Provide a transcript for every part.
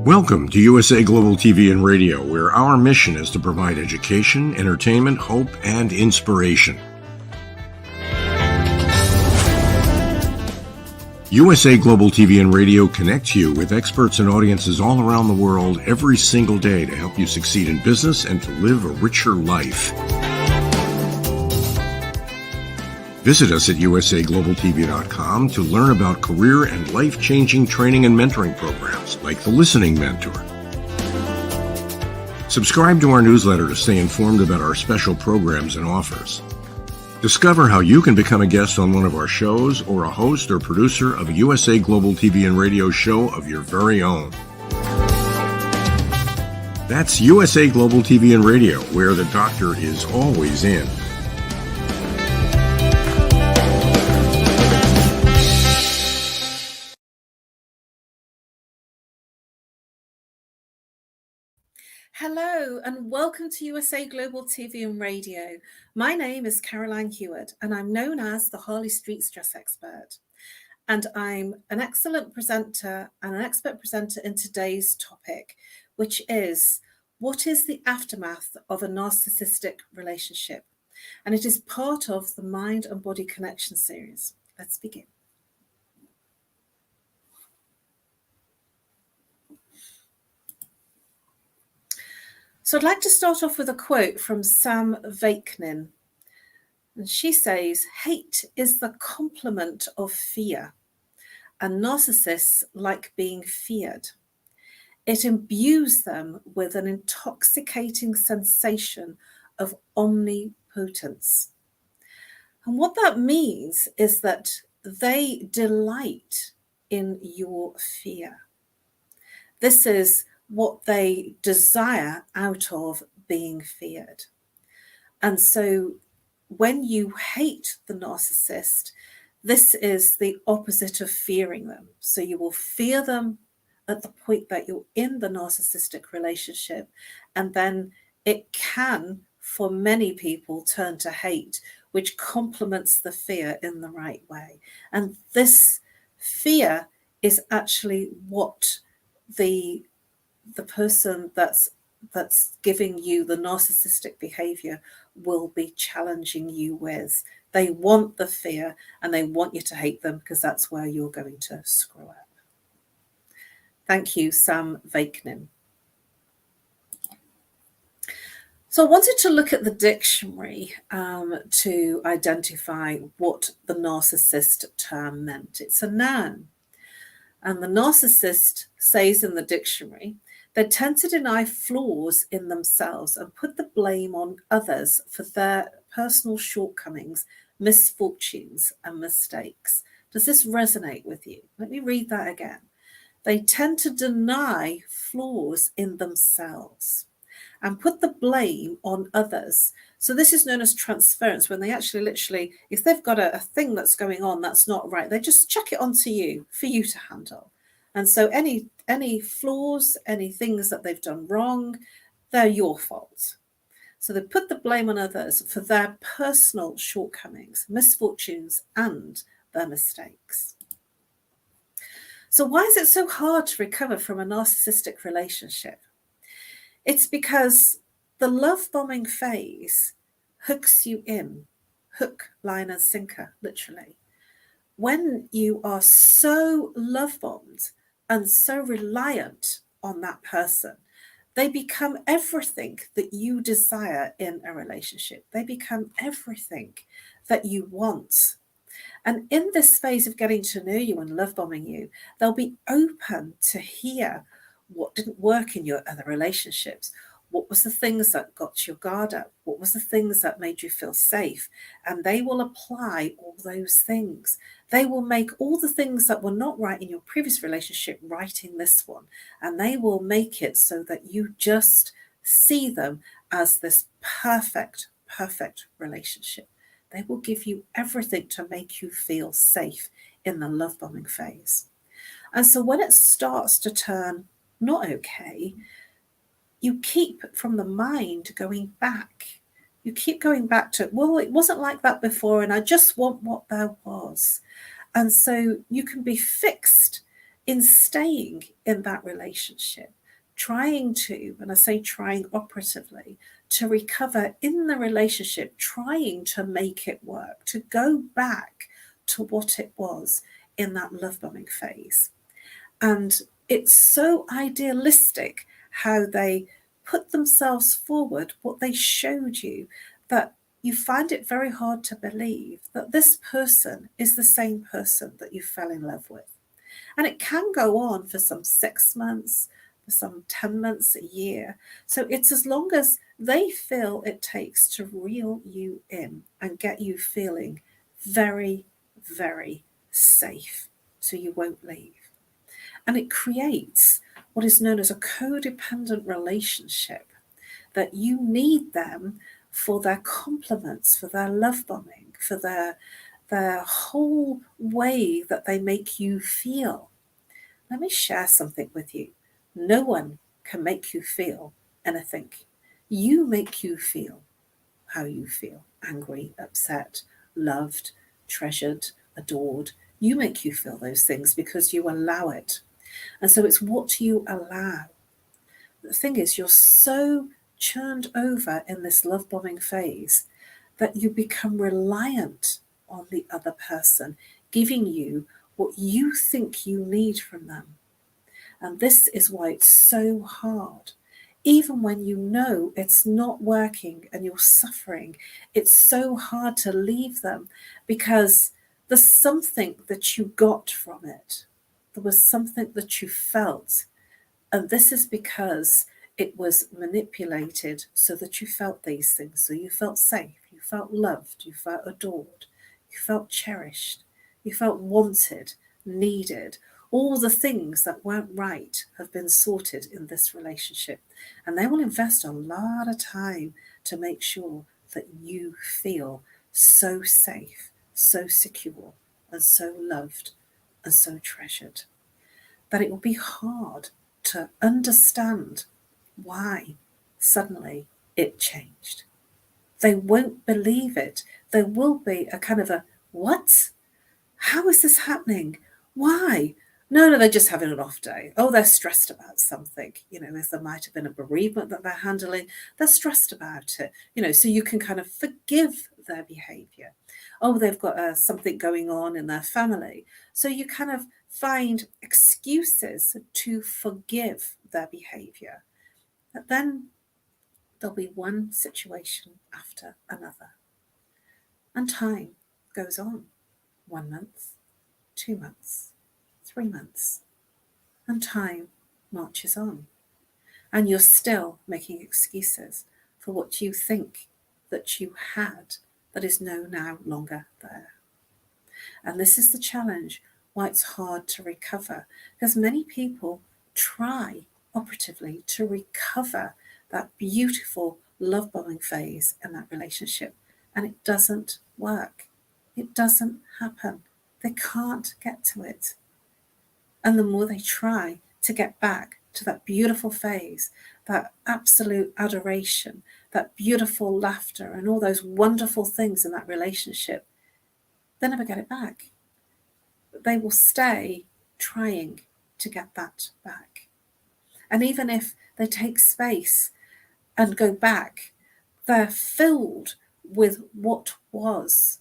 Welcome to USA Global TV and Radio, where our mission is to provide education, entertainment, hope, and inspiration. USA Global TV and Radio connects you with experts and audiences all around the world every single day to help you succeed in business and to live a richer life. Visit us at usaglobaltv.com to learn about career and life-changing training and mentoring programs like the Listening Mentor. Subscribe to our newsletter to stay informed about our special programs and offers. Discover how you can become a guest on one of our shows or a host or producer of a USA Global TV and Radio show of your very own. That's USA Global TV and Radio, where the doctor is always in. Hello and welcome to USA Global TV and Radio. My name is Caroline Heward and I'm known as the Harley Street Stress Expert. And I'm an excellent presenter and an expert presenter in today's topic, which is what is the aftermath of a narcissistic relationship? And it is part of the Mind and Body Connection series. Let's begin. So I'd like to start off with a quote from Sam Vaknin. And she says, "Hate is the complement of fear, and narcissists like being feared. It imbues them with an intoxicating sensation of omnipotence." And what that means is that they delight in your fear. This is what they desire out of being feared. And so when you hate the narcissist, this is the opposite of fearing them. So you will fear them at the point that you're in the narcissistic relationship, and then it can, for many people, turn to hate, which complements the fear in the right way. And this fear is actually what the person that's giving you the narcissistic behavior will be challenging you with. They want the fear and they want you to hate them because that's where you're going to screw up. Thank you, Sam Vaknin. So I wanted to look at the dictionary to identify what the narcissist term meant. It's a noun. And the narcissist says in the dictionary, they tend to deny flaws in themselves and put the blame on others for their personal shortcomings, misfortunes, and mistakes. Does this resonate with you? Let me read that again. They tend to deny flaws in themselves and put the blame on others. So this is known as transference, when they actually literally, if they've got a thing that's going on that's not right, they just chuck it onto you for you to handle. And so any flaws, any things that they've done wrong, they're your fault. So they put the blame on others for their personal shortcomings, misfortunes, and their mistakes. So why is it so hard to recover from a narcissistic relationship? It's because the love bombing phase hooks you in, hook, line, and sinker, literally. When you are so love bombed and so reliant on that person, they become everything that you desire in a relationship. They become everything that you want. And in this phase of getting to know you and love bombing you, they'll be open to hear what didn't work in your other relationships. What was the things that got your guard up? What was the things that made you feel safe? And they will apply all those things. They will make all the things that were not right in your previous relationship right in this one. And they will make it so that you just see them as this perfect relationship. They will give you everything to make you feel safe in the love bombing phase. And so when it starts to turn not okay, you keep from the mind going back. You keep going back to, well, it wasn't like that before and I just want what there was. And so you can be fixed in staying in that relationship, trying to, and I say trying operatively, to recover in the relationship, trying to make it work, to go back to what it was in that love bombing phase. And it's so idealistic how they put themselves forward, what they showed you, that you find it very hard to believe that this person is the same person that you fell in love with. And it can go on for some 6 months, for some 10 months, a year. So it's as long as they feel it takes to reel you in and get you feeling very, very safe, so you won't leave. And it creates what is known as a codependent relationship, that you need them for their compliments, for their love bombing, for their whole way that they make you feel. Let me share something with you. No one can make you feel anything. You make you feel how you feel: angry, upset, loved, treasured, adored. You make you feel those things because you allow it. And so it's what you allow. The thing is, you're so churned over in this love bombing phase that you become reliant on the other person giving you what you think you need from them. And this is why it's so hard. Even when you know it's not working and you're suffering, it's so hard to leave them, because there's something that you got from it. There was something that you felt. And this is because it was manipulated so that you felt these things. So you felt safe, you felt loved, you felt adored, you felt cherished, you felt wanted, needed. All the things that weren't right have been sorted in this relationship. And they will invest a lot of time to make sure that you feel so safe, so secure, and so loved, and so treasured, that it will be hard to understand why suddenly it changed. They won't believe it. There will be a kind of a, what? How is this happening? Why? No, they're just having an off day. Oh, they're stressed about something. If there might have been a bereavement that they're handling, they're stressed about it. So you can kind of forgive their behaviour. Oh, they've got something going on in their family. So you kind of find excuses to forgive their behaviour. But then there'll be one situation after another. And time goes on. 1 month, 2 months, 3 months, and time marches on. And you're still making excuses for what you think that you had that is now longer there. And this is the challenge, why it's hard to recover, because many people try operatively to recover that beautiful love bombing phase in that relationship, and it doesn't work. It doesn't happen. They can't get to it. And the more they try to get back to that beautiful phase, that absolute adoration, that beautiful laughter, and all those wonderful things in that relationship, they never get it back. They will stay trying to get that back. And even if they take space and go back, they're filled with what was.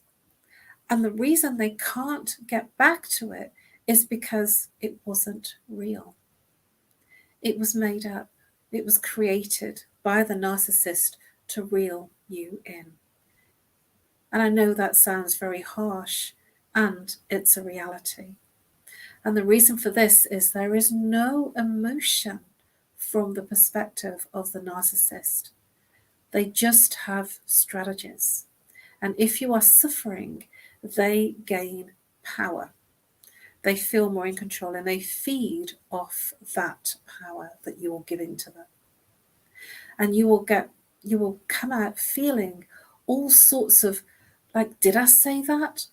And the reason they can't get back to it is because it wasn't real. It was made up. It was created by the narcissist to reel you in. And I know that sounds very harsh, and it's a reality. And the reason for this is there is no emotion from the perspective of the narcissist. They just have strategies. And if you are suffering, they gain power. They feel more in control, and they feed off that power that you're giving to them. And you will come out feeling all sorts of like, did I say that?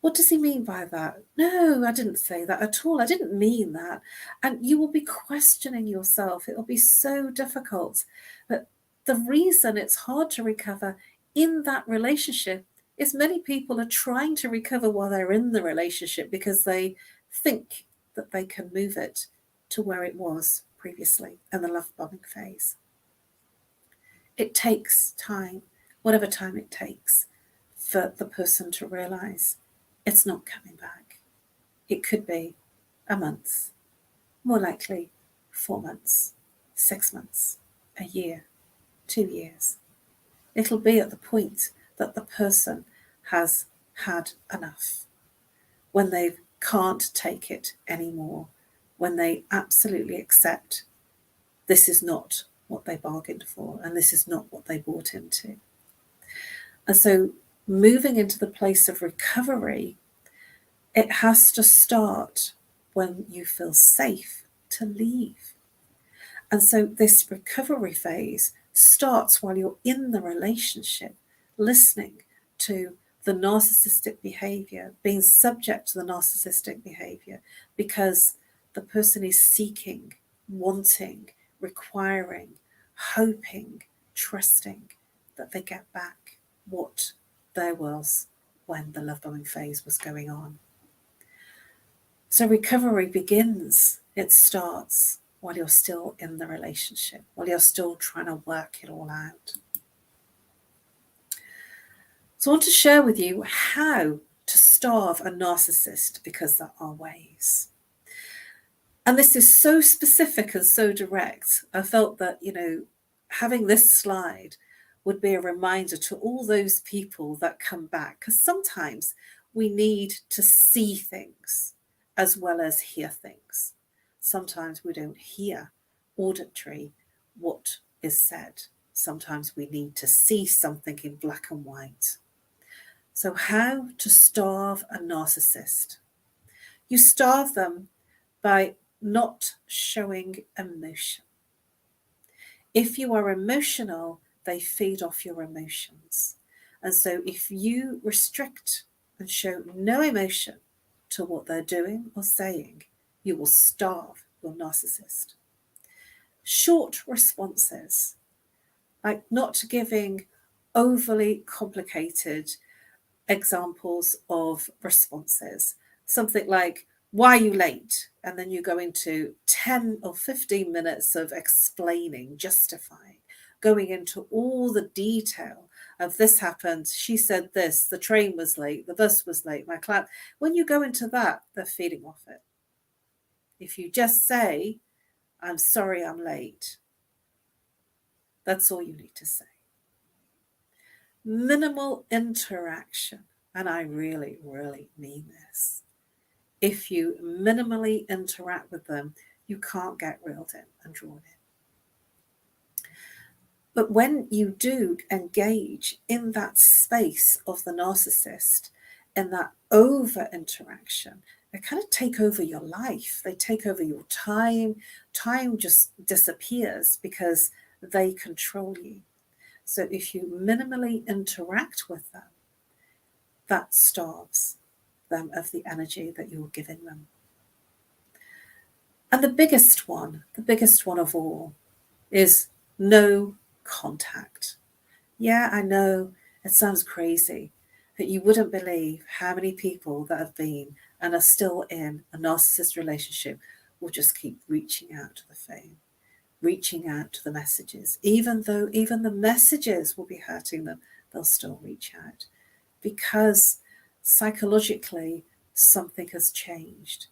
What does he mean by that? No, I didn't say that at all. I didn't mean that. And you will be questioning yourself. It will be so difficult. But the reason it's hard to recover in that relationship is many people are trying to recover while they're in the relationship because they think that they can move it to where it was previously in the love bombing phase. It takes time, whatever time it takes, for the person to realize it's not coming back. It could be a month, more likely 4 months, 6 months, a year, 2 years. It'll be at the point that the person has had enough, when they can't take it anymore, when they absolutely accept this is not what they bargained for and this is not what they bought into. And so moving into the place of recovery, it has to start when you feel safe to leave. And so this recovery phase starts while you're in the relationship, listening to the narcissistic behavior, being subject to the narcissistic behavior, because the person is seeking, wanting, requiring, hoping, trusting that they get back what there was when the love bombing phase was going on. So recovery begins, it starts while you're still in the relationship, while you're still trying to work it all out. So I want to share with you how to starve a narcissist, because there are ways. And this is so specific and so direct. I felt that, having this slide would be a reminder to all those people that come back, because sometimes we need to see things as well as hear things. Sometimes we don't hear auditory what is said. Sometimes we need to see something in black and white. So how to starve a narcissist? You starve them by not showing emotion. If you are emotional, they feed off your emotions. And so if you restrict and show no emotion to what they're doing or saying, you will starve your narcissist. Short responses, like not giving overly complicated examples of responses. Something like, why are you late? And then you go into 10 or 15 minutes of explaining, justifying, going into all the detail of this happened, she said this, the train was late, the bus was late, my client. When you go into that, they're feeding off it. If you just say, I'm sorry I'm late, that's all you need to say. Minimal interaction, and I really, really mean this. If you minimally interact with them, you can't get reeled in and drawn in. But when you do engage in that space of the narcissist, in that over interaction, they kind of take over your life. They take over your time. Time just disappears because they control you. So if you minimally interact with them, that starves them of the energy that you're giving them. And the biggest one of all is no contact. Yeah, I know it sounds crazy, but you wouldn't believe how many people that have been and are still in a narcissist relationship will just keep reaching out to the phone, reaching out to the messages. Even though even the messages will be hurting them, they'll still reach out, because psychologically something has changed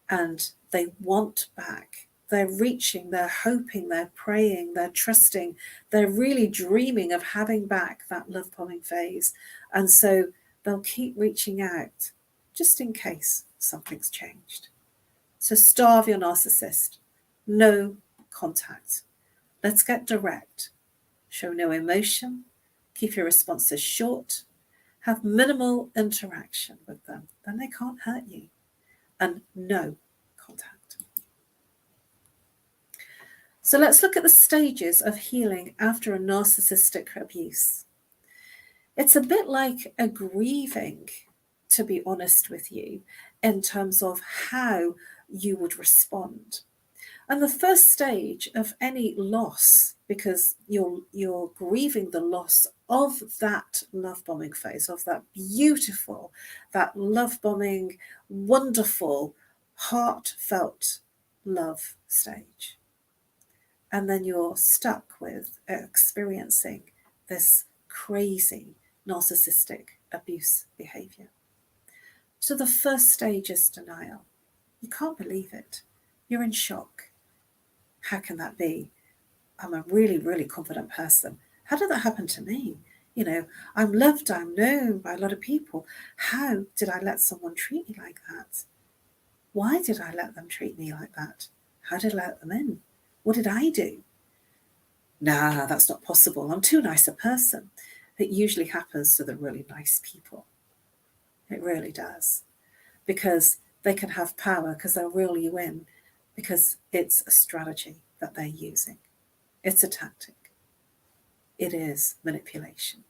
and they want back. They're reaching, they're hoping, they're praying, they're trusting, they're really dreaming of having back that love bombing phase. And so they'll keep reaching out just in case something's changed. So starve your narcissist. No contact. Let's get direct. Show no emotion. Keep your responses short. Have minimal interaction with them. Then they can't hurt you. And no contact. So let's look at the stages of healing after a narcissistic abuse. It's a bit like a grieving, to be honest with you, in terms of how you would respond. And the first stage of any loss, because you're grieving the loss of that love bombing phase, of that beautiful, that love bombing, wonderful, heartfelt love stage. And then you're stuck with experiencing this crazy narcissistic abuse behaviour. So the first stage is denial. You can't believe it. You're in shock. How can that be? I'm a really, really confident person. How did that happen to me? I'm loved, I'm known by a lot of people. How did I let someone treat me like that? Why did I let them treat me like that? How did I let them in? What did I do? Nah, that's not possible. I'm too nice a person. It usually happens to the really nice people. It really does. Because they can have power, because they'll reel you in, because it's a strategy that they're using. It's a tactic. It is manipulation.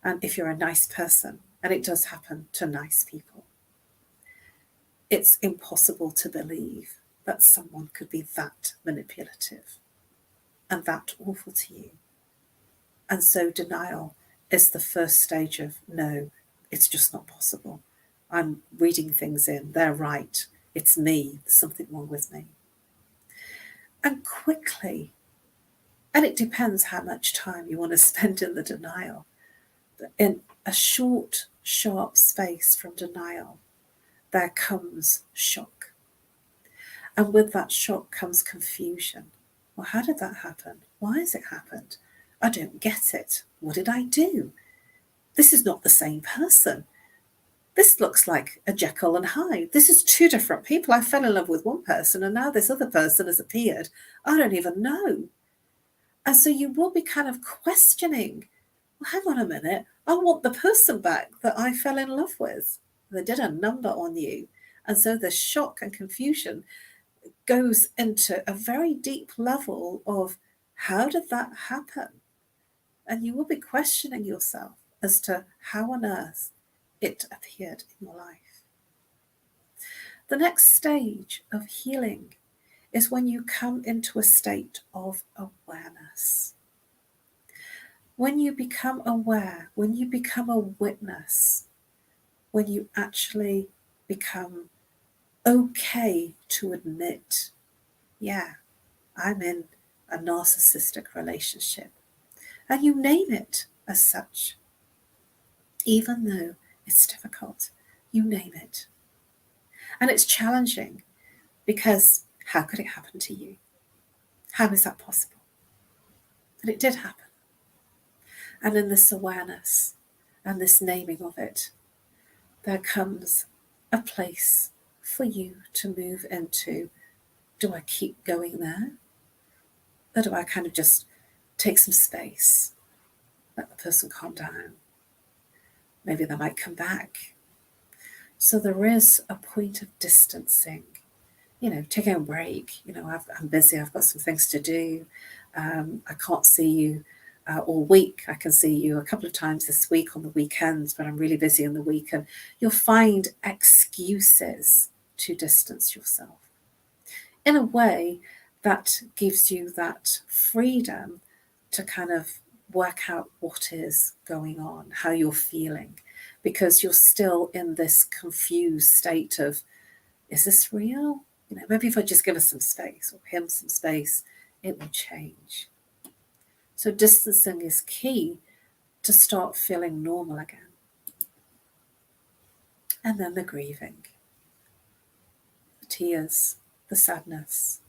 And if you're a nice person, and it does happen to nice people, it's impossible to believe that someone could be that manipulative and that awful to you. And so denial is the first stage of, no, it's just not possible. I'm reading things in, they're right, it's me, there's something wrong with me. And quickly, and it depends how much time you want to spend in the denial, but in a short, sharp space from denial, there comes shock. And with that shock comes confusion. Well, how did that happen? Why has it happened? I don't get it. What did I do? This is not the same person. This looks like a Jekyll and Hyde. This is two different people. I fell in love with one person and now this other person has appeared. I don't even know. And so you will be kind of questioning, well, hang on a minute. I want the person back that I fell in love with. They did a number on you. And so the shock and confusion goes into a very deep level of, how did that happen? And you will be questioning yourself as to how on earth it appeared in your life. The next stage of healing is when you come into a state of awareness. When you become aware, when you become a witness, when you actually become okay to admit, yeah, I'm in a narcissistic relationship. And you name it as such. Even though it's difficult, you name it. And it's challenging because how could it happen to you? How is that possible? But it did happen. And in this awareness and this naming of it, there comes a place for you to move into. Do I keep going there? Or do I kind of just take some space, let the person calm down? Maybe they might come back. So there is a point of distancing, taking a break. I'm busy, I've got some things to do. I can't see you all week. I can see you a couple of times this week on the weekends, but I'm really busy in the week. And you'll find excuses to distance yourself in a way that gives you that freedom to kind of work out what is going on, how you're feeling, because you're still in this confused state of, is this real? Maybe if I just give us some space or him some space, it will change. So distancing is key to start feeling normal again. And then the grieving, the tears, the sadness,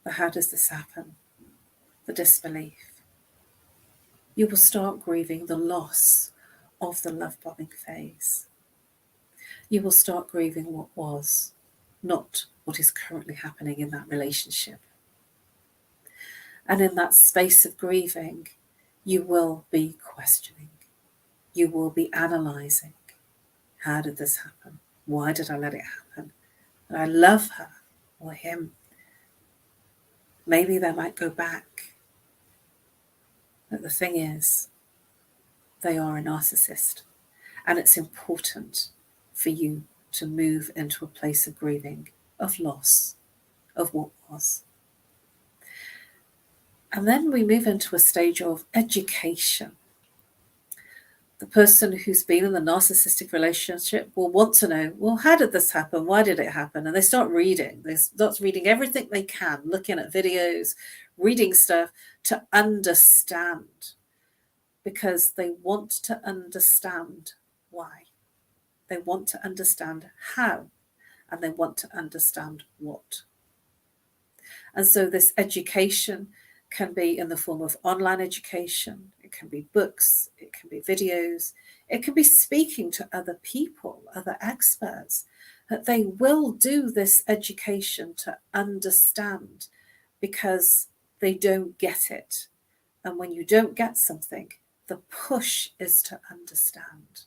the how does this happen, the disbelief. You will start grieving the loss of the love bombing phase. You will start grieving what was, not what is currently happening in that relationship. And in that space of grieving, you will be questioning. You will be analysing. How did this happen? Why did I let it happen? Did I love her or him? Maybe they might go back. But the thing is, they are a narcissist. And it's important for you to move into a place of grieving, of loss, of what was. And then we move into a stage of education. The person who's been in the narcissistic relationship will want to know, well, how did this happen? Why did it happen? And they start reading. They start reading everything they can, looking at videos, reading stuff to understand, because they want to understand why. They want to understand how, and they want to understand what. And so this education can be in the form of online education. It can be books, it can be videos, it can be speaking to other people, other experts, that they will do this education to understand, because they don't get it. And when you don't get something, the push is to understand.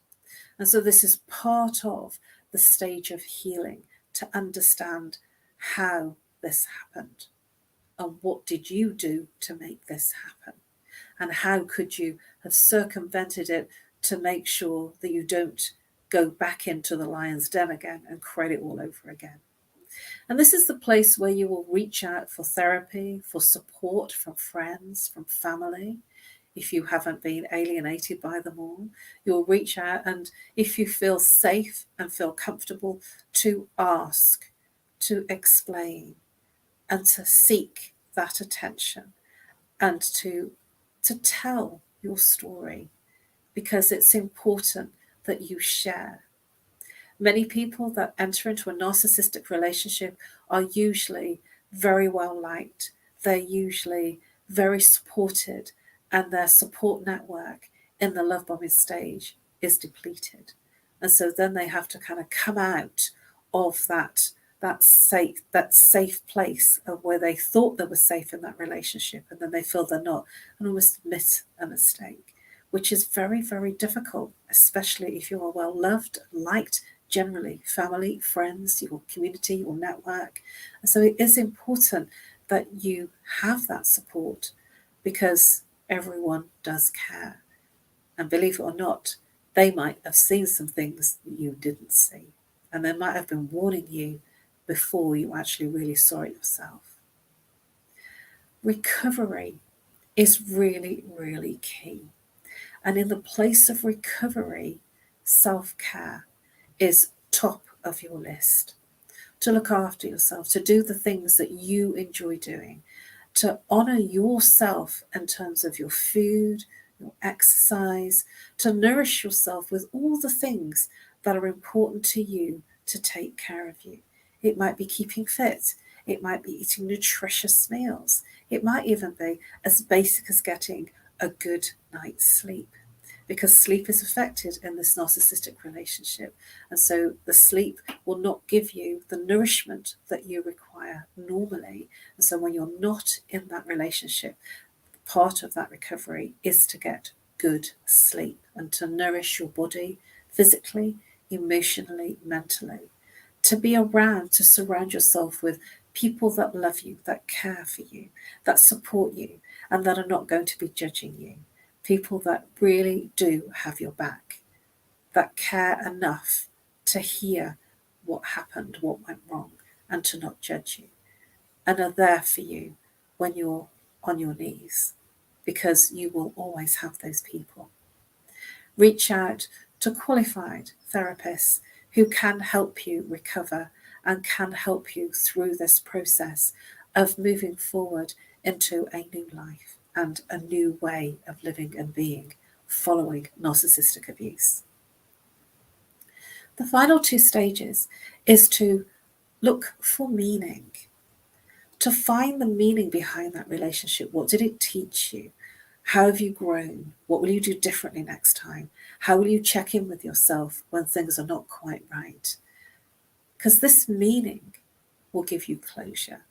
And so this is part of the stage of healing, to understand how this happened. And what did you do to make this happen? And how could you have circumvented it to make sure that you don't go back into the lion's den again and create it all over again? And this is the place where you will reach out for therapy, for support from friends, from family. If you haven't been alienated by them all, you'll reach out, and if you feel safe and feel comfortable, to ask, to explain, and to seek that attention, and to tell your story, because it's important that you share. Many people that enter into a narcissistic relationship are usually very well liked. They're usually very supported, and their support network in the love bombing stage is depleted. And so then they have to kind of come out of that safe place of where they thought they were safe in that relationship, and then they feel they're not, and almost admit a mistake, which is very, very difficult, especially if you are well loved, liked, generally, family, friends, your community, your network. And so it is important that you have that support, because everyone does care. And believe it or not, they might have seen some things you didn't see, and they might have been warning you before you actually really saw it yourself. Recovery is really, really key. And in the place of recovery, self-care is top of your list. To look after yourself, to do the things that you enjoy doing, to honor yourself in terms of your food, your exercise, to nourish yourself with all the things that are important to you to take care of you. It might be keeping fit. It might be eating nutritious meals. It might even be as basic as getting a good night's sleep, because sleep is affected in this narcissistic relationship. And so the sleep will not give you the nourishment that you require normally. And so when you're not in that relationship, part of that recovery is to get good sleep and to nourish your body physically, emotionally, mentally. To be around, to surround yourself with people that love you, that care for you, that support you, and that are not going to be judging you. People that really do have your back, that care enough to hear what happened, what went wrong, and to not judge you, and are there for you when you're on your knees, because you will always have those people. Reach out to qualified therapists who can help you recover and can help you through this process of moving forward into a new life and a new way of living and being following narcissistic abuse. The final two stages is to look for meaning, to find the meaning behind that relationship. What did it teach you? How have you grown? What will you do differently next time? How will you check in with yourself when things are not quite right? Because this meaning will give you closure,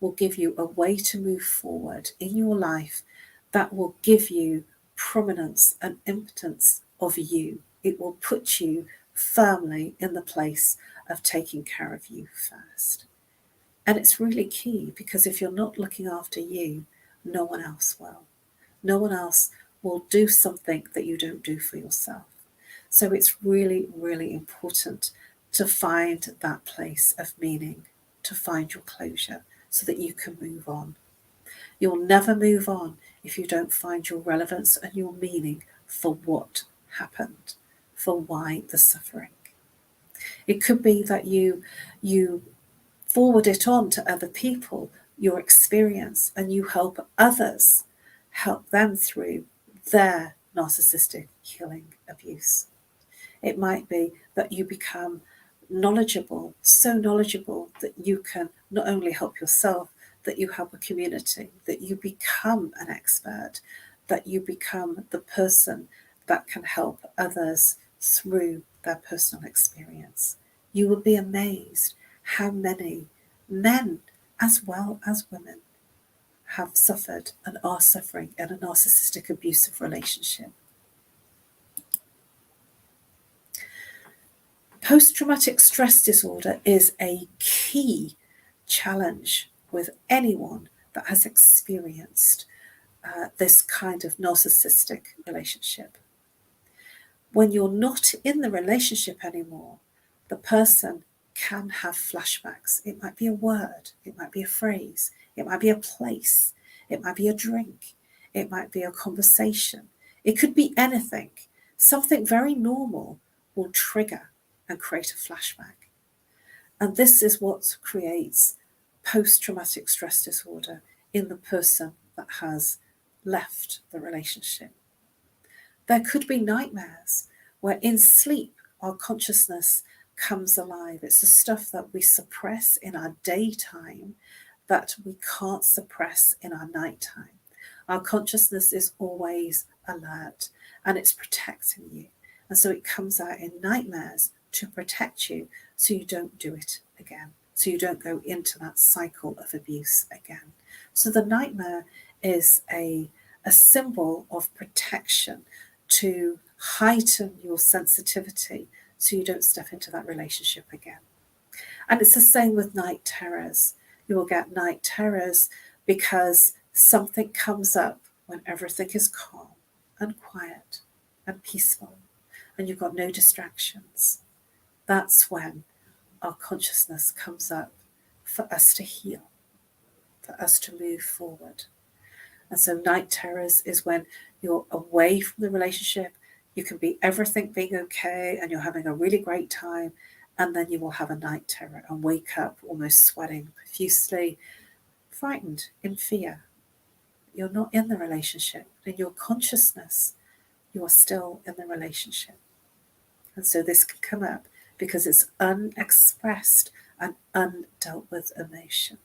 will give you a way to move forward in your life that will give you prominence and impotence of you. It will put you firmly in the place of taking care of you first. And it's really key, because if you're not looking after you, no one else will. No one else will do something that you don't do for yourself. So it's really, really important to find that place of meaning, to find your closure so that you can move on. You'll never move on if you don't find your relevance and your meaning for what happened, for why the suffering. It could be that you forward it on to other people, your experience, and you help others, help them through their narcissistic healing abuse. It might be that you become knowledgeable, so knowledgeable that you can not only help yourself, that you help a community, that you become an expert, that you become the person that can help others through their personal experience. You will be amazed how many men as well as women have suffered and are suffering in a narcissistic abusive relationship. Post-traumatic stress disorder is a key challenge with anyone that has experienced this kind of narcissistic relationship. When you're not in the relationship anymore, the person can have flashbacks. It might be a word, it might be a phrase, it might be a place, it might be a drink, it might be a conversation. It could be anything. Something very normal will trigger and create a flashback. And this is what creates post-traumatic stress disorder in the person that has left the relationship. There could be nightmares where in sleep our consciousness comes alive. It's the stuff that we suppress in our daytime that we can't suppress in our nighttime. Our consciousness is always alert and it's protecting you. And so it comes out in nightmares to protect you so you don't do it again, so you don't go into that cycle of abuse again. So the nightmare is a symbol of protection to heighten your sensitivity so you don't step into that relationship again. And it's the same with night terrors. You will get night terrors because something comes up when everything is calm and quiet and peaceful and you've got no distractions. That's when our consciousness comes up for us to heal, for us to move forward. And so night terrors is when you're away from the relationship, you can be everything being okay and you're having a really great time, and then you will have a night terror and wake up almost sweating profusely, frightened, in fear. You're not in the relationship. In your consciousness, you are still in the relationship. And so this can come up because it's unexpressed and undealt with emotion.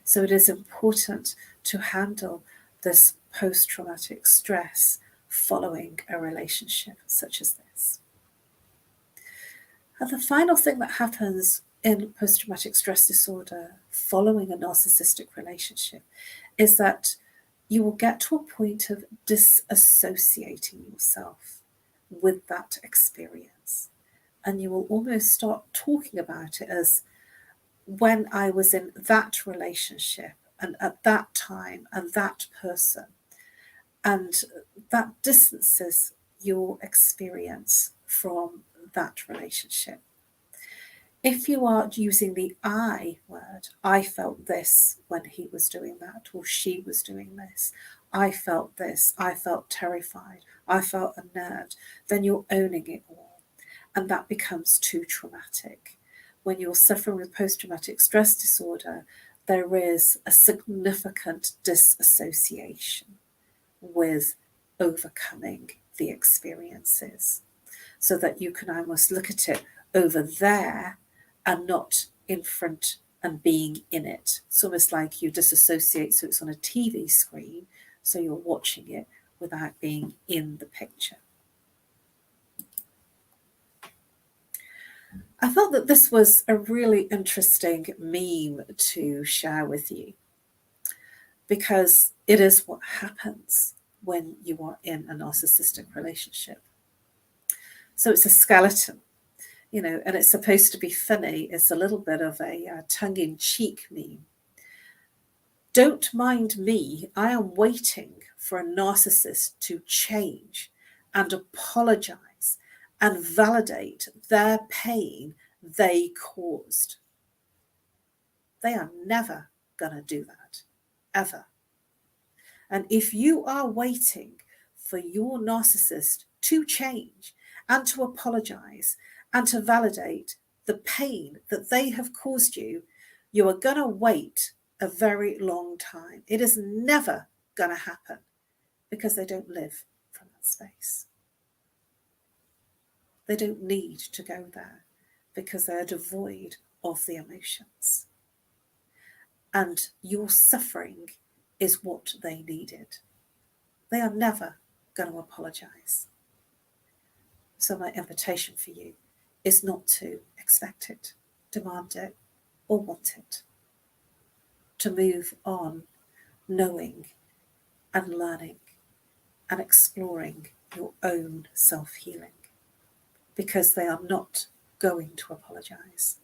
So it is important to handle this post-traumatic stress following a relationship such as this. And the final thing that happens in post-traumatic stress disorder following a narcissistic relationship is that you will get to a point of disassociating yourself with that experience. And you will almost start talking about it as, when I was in that relationship and at that time and that person. And that distances your experience from that relationship. If you are using the I word, I felt this when he was doing that or she was doing this, I felt this, I felt terrified, I felt unnerved, then you're owning it all. And that becomes too traumatic. When you're suffering with post-traumatic stress disorder, there is a significant disassociation with overcoming the experiences, so that you can almost look at it over there and not in front and being in it. It's almost like you disassociate, so it's on a TV screen, so you're watching it without being in the picture. I thought that this was a really interesting meme to share with you, because it is what happens when you are in a narcissistic relationship. So it's a skeleton, and it's supposed to be funny. It's a little bit of a tongue-in-cheek meme. Don't mind me, I am waiting for a narcissist to change and apologize and validate their pain they caused. They are never going to do that, ever. And if you are waiting for your narcissist to change and to apologize and to validate the pain that they have caused you, you are going to wait a very long time. It is never going to happen because they don't live from that space. They don't need to go there because they are devoid of the emotions. And your suffering is what they needed. They are never going to apologize. So my invitation for you is not to expect it, demand it, or want it. To move on knowing and learning and exploring your own self-healing, because they are not going to apologize,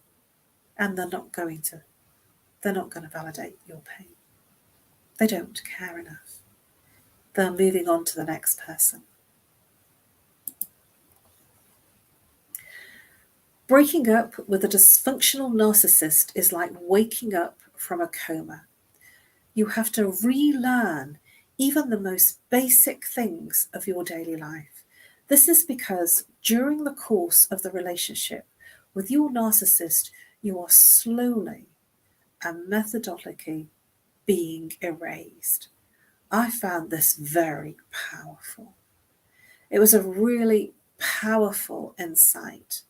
and they're not going to validate your pain. They don't care enough. They're moving on to the next person. Breaking up with a dysfunctional narcissist is like waking up from a coma. You have to relearn even the most basic things of your daily life. This is because during the course of the relationship with your narcissist, you are slowly and methodically being erased. I found this very powerful. It was a really powerful insight,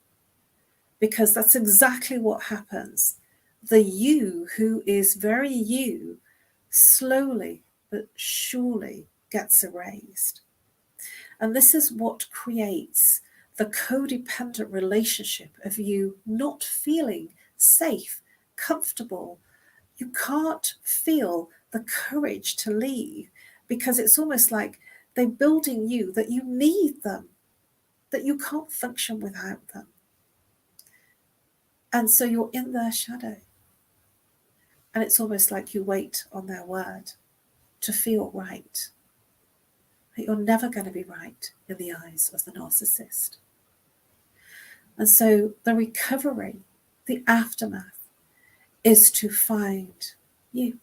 because that's exactly what happens. The you who is very you slowly but surely gets erased. And this is what creates the codependent relationship of you not feeling safe, comfortable. You can't feel the courage to leave, because it's almost like they're building you that you need them, that you can't function without them. And so you're in their shadow. And it's almost like you wait on their word to feel right. But you're never going to be right in the eyes of the narcissist. And so the recovery, the aftermath, is to find you,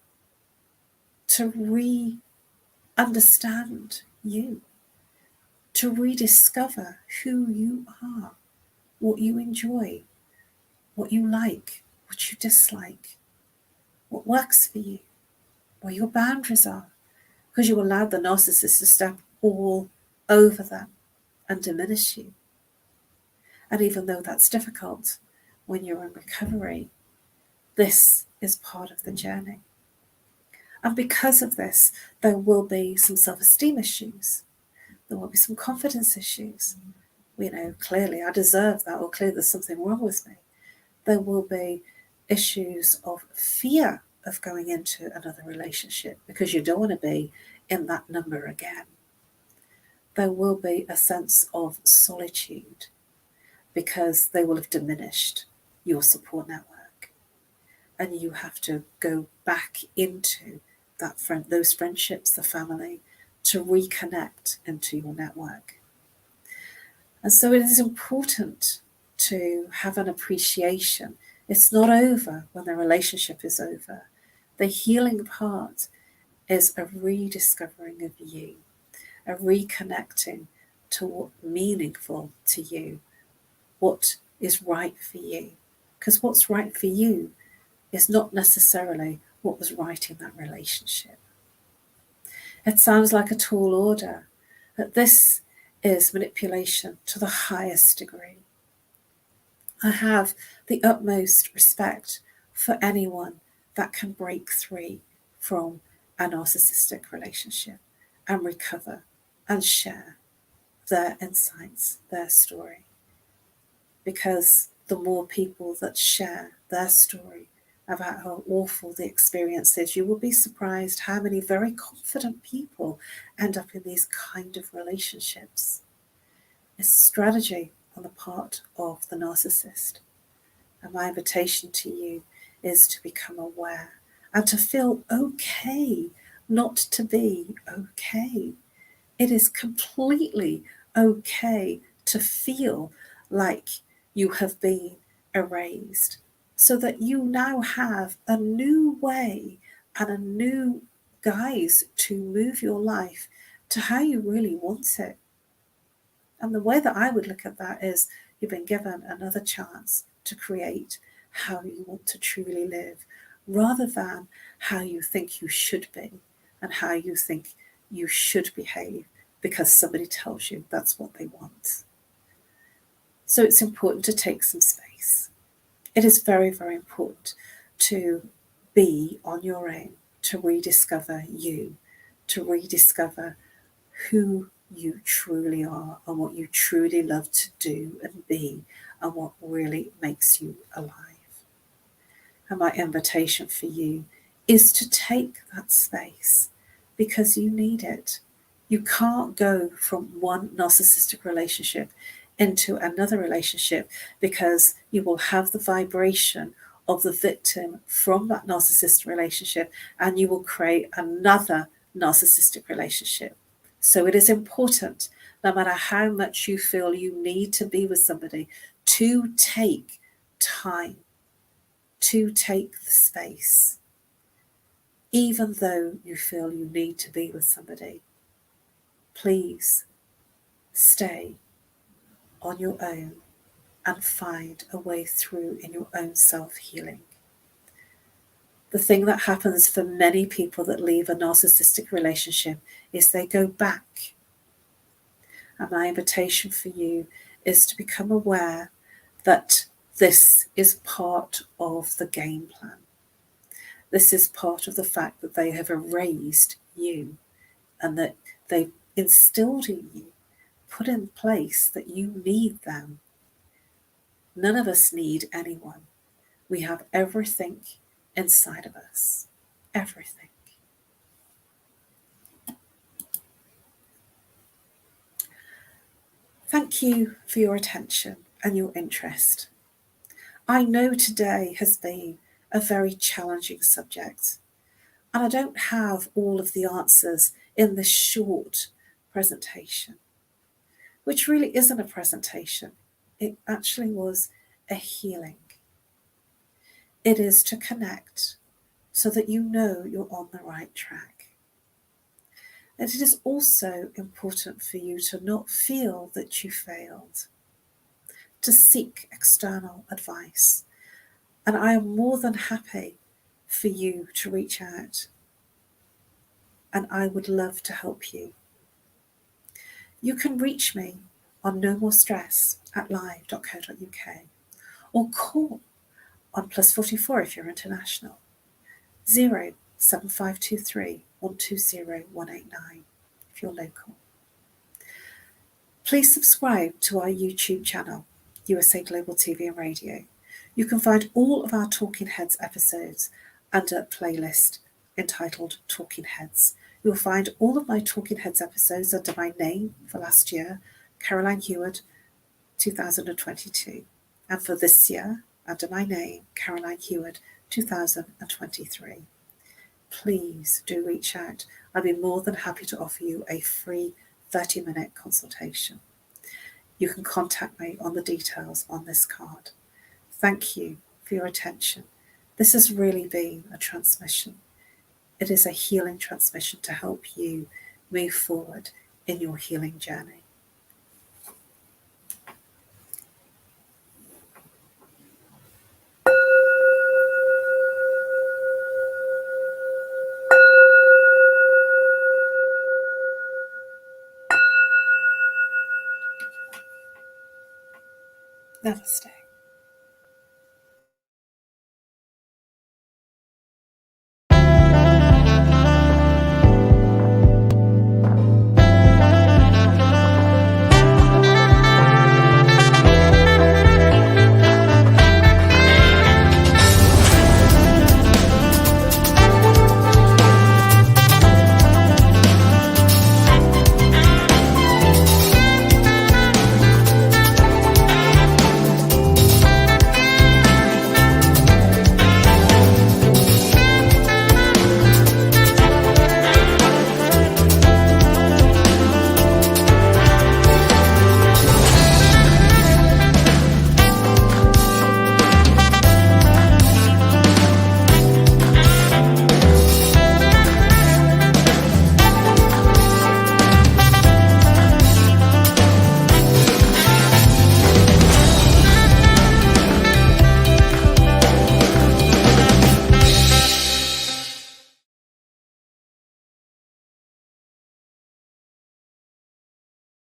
to re-understand you, to rediscover who you are, what you enjoy, what you like, what you dislike, what works for you, where your boundaries are, because you allowed the narcissist to step all over them and diminish you. And even though that's difficult when you're in recovery, this is part of the journey. And because of this, there will be some self-esteem issues. There will be some confidence issues. Clearly I deserve that, or clearly there's something wrong with me. There will be issues of fear of going into another relationship because you don't want to be in that number again. There will be a sense of solitude because they will have diminished your support network, and you have to go back into those friendships, the family, to reconnect into your network. And so it is important to have an appreciation. It's not over when the relationship is over. The healing part is a rediscovering of you, a reconnecting to what meaningful to you, what is right for you. Because what's right for you is not necessarily what was right in that relationship. It sounds like a tall order, but this is manipulation to the highest degree. I have the utmost respect for anyone that can break free from a narcissistic relationship and recover and share their insights, their story. Because the more people that share their story about how awful the experience is, you will be surprised how many very confident people end up in these kind of relationships. It's a strategy on the part of the narcissist. And my invitation to you is to become aware and to feel okay not to be okay. It is completely okay to feel like you have been erased, so that you now have a new way and a new guise to move your life to how you really want it. And the way that I would look at that is you've been given another chance to create how you want to truly live, rather than how you think you should be and how you think you should behave because somebody tells you that's what they want. So it's important to take some space. It is very, very important to be on your own, to rediscover you, to rediscover who you truly are and what you truly love to do and be and what really makes you alive. And my invitation for you is to take that space because you need it. You can't go from one narcissistic relationship into another relationship because you will have the vibration of the victim from that narcissistic relationship and you will create another narcissistic relationship. So it is important, no matter how much you feel you need to be with somebody, to take time, to take the space, even though you feel you need to be with somebody. Please stay on your own and find a way through in your own self-healing. The thing that happens for many people that leave a narcissistic relationship is they go back. And my invitation for you is to become aware that this is part of the game plan. This is part of the fact that they have erased you and that they've instilled in you, put in place that you need them. None of us need anyone. We have everything inside of us. Everything. Thank you for your attention and your interest. I know today has been a very challenging subject, and I don't have all of the answers in this short presentation, which really isn't a presentation. It actually was a healing. It is to connect so that you know you're on the right track. And it is also important for you to not feel that you failed, to seek external advice. And I am more than happy for you to reach out. And I would love to help you. You can reach me on nomorestress@live.co.uk or call on +44 if you're international, 07523 120 189 if you're local. Please subscribe to our YouTube channel, USA Global TV and Radio. You can find all of our Talking Heads episodes under a playlist entitled Talking Heads. You'll find all of my Talking Heads episodes under my name for last year, Caroline Heward, 2022, and for this year under my name, Caroline Heward, 2023. Please do reach out. I'd be more than happy to offer you a free 30-minute consultation. You can contact me on the details on this card. Thank you for your attention. This has really been a transmission. It is a healing transmission to help you move forward in your healing journey. Namaste.